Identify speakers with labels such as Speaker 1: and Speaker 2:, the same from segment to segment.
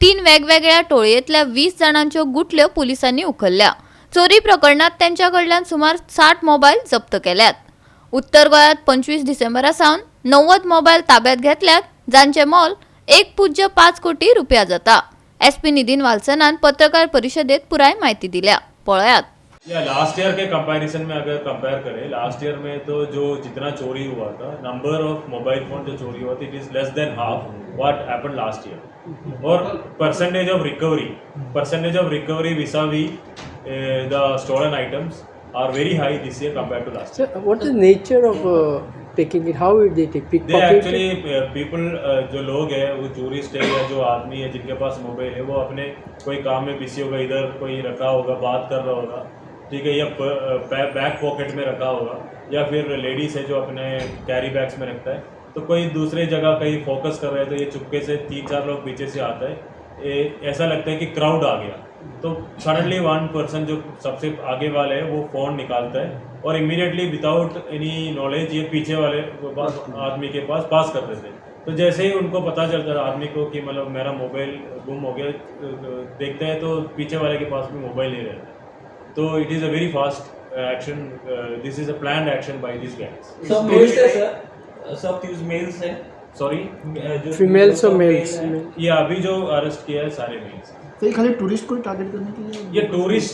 Speaker 1: 3 वेगवेगळ्या टोळयेंतल्या 20 जणांच्यो गुटल्यो पोलिसांनी उखल्ल्या। चोरी प्रकरणात त्यांच्याकडल्यान सुमार 60 मोबाईल जप्त केल्यात। उत्तर गोंयांत 25 डिसेंबरा सावन 90 मोबाईल ताब्यात घेतल्यात, जांचे मोल 1.5 कोटी रुपया जाता। एसपी नितीन वालसनान पत्रकार परिषदेत पुराय माहिती दिल्या। पळयात।
Speaker 2: लास्ट ईयर के कंपैरिजन में अगर कंपेयर करें, लास्ट ईयर में तो जो जितना चोरी हुआ था, नंबर ऑफ मोबाइल फोन जो चोरी हुआ था, it is less than half what happened last year. और percentage of recovery vis-a-vis the stolen items are very high this year compare to last year.
Speaker 3: What is the nature of taking it? How did they take?
Speaker 2: They
Speaker 3: Pickpocket?
Speaker 2: Actually people जो लोग हैं वो tourist है या जो आदमी है जिनके पास मोबाइल है, वो अपने कोई काम में बिजी होगा, इधर कोई रखा होगा, बात कर रहा होगा, ठीक है, या बैक पॉकेट में रखा होगा, या फिर लेडीज़ है जो अपने कैरी बैग्स में रखता है, तो कोई दूसरे जगह कहीं फोकस कर रहे हैं तो ये चुपके से 3-4 लोग पीछे से आता है, ऐसा लगता है कि क्राउड आ गया, तो सडनली वन पर्सन जो सबसे आगे वाले है वो फ़ोन निकालता है और इमीडिएटली विदाउट एनी नॉलेज ये पीछे वाले आदमी के पास कर देते हैं। तो जैसे ही उनको पता चलता है आदमी को कि मतलब मेरा मोबाइल गुम हो गया, देखते हैं तो पीछे वाले के पास भी मोबाइल नहीं रहता। तो it is a very fast action, this is a planned action by this guys.
Speaker 4: सब मेल्स है सर, सब यूज मेल्स है।
Speaker 2: Sorry,
Speaker 3: Females or males?
Speaker 2: ये अभी जो अरेस्ट किया है सारे मेल्स।
Speaker 5: तो ये खाली टूरिस्ट को टारगेट करने के लिए?
Speaker 2: ये टूरिस्ट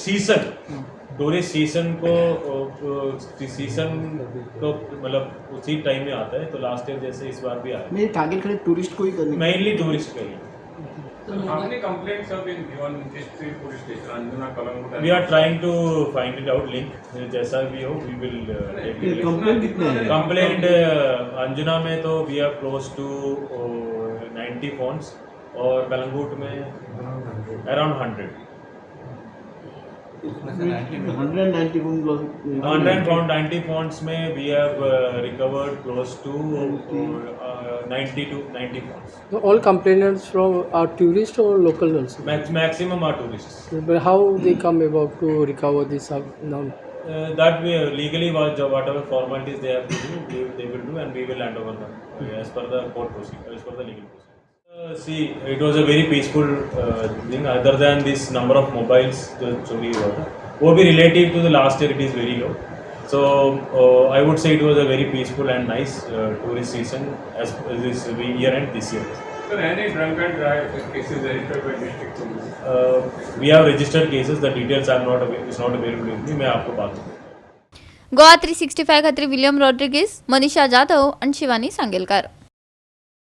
Speaker 2: सीजन को मतलब उसी टाइम में आता है, तो लास्ट ईयर जैसे इस बार भी आया।
Speaker 5: नहीं, टारगेट खाली टूरिस्ट को ही करने
Speaker 2: मेनली टूरिस्ट का ही।
Speaker 6: How many complaints have been given in these 3 police stations, Anjuna, Kalangut?
Speaker 2: We are trying to find it out link, जैसा भी हो we will take it.
Speaker 5: Complaint कितने हैं?
Speaker 2: कंप्लेंट अंजुना में तो we are close to 90 phones और कलंगूट में around 100.
Speaker 5: 190
Speaker 2: phones में we have recovered close to 90 phones.
Speaker 3: So all complainants from are tourists or local also?
Speaker 2: Maximum are tourists.
Speaker 3: But how they come about to recover this now?
Speaker 2: That we legally whatever formalities they have to do, they will do, and we will hand over them as per the court procedure, as per the legal procedure. See, it was a very peaceful thing. Other than this number of mobiles जो चोरी हुआ था, वो भी relative to the last year, it is very low. So I would say it was a very peaceful and nice tourist season as this year and this year.
Speaker 6: Sir, any drunk and drive cases registered by district police?
Speaker 2: We have registered cases. The details are not available with me. मैं आपको बात करूँ।
Speaker 1: गोवा 365 खातीर William Rodrigues, Manisha Jadhav आणि शिवानी सांगेलकार।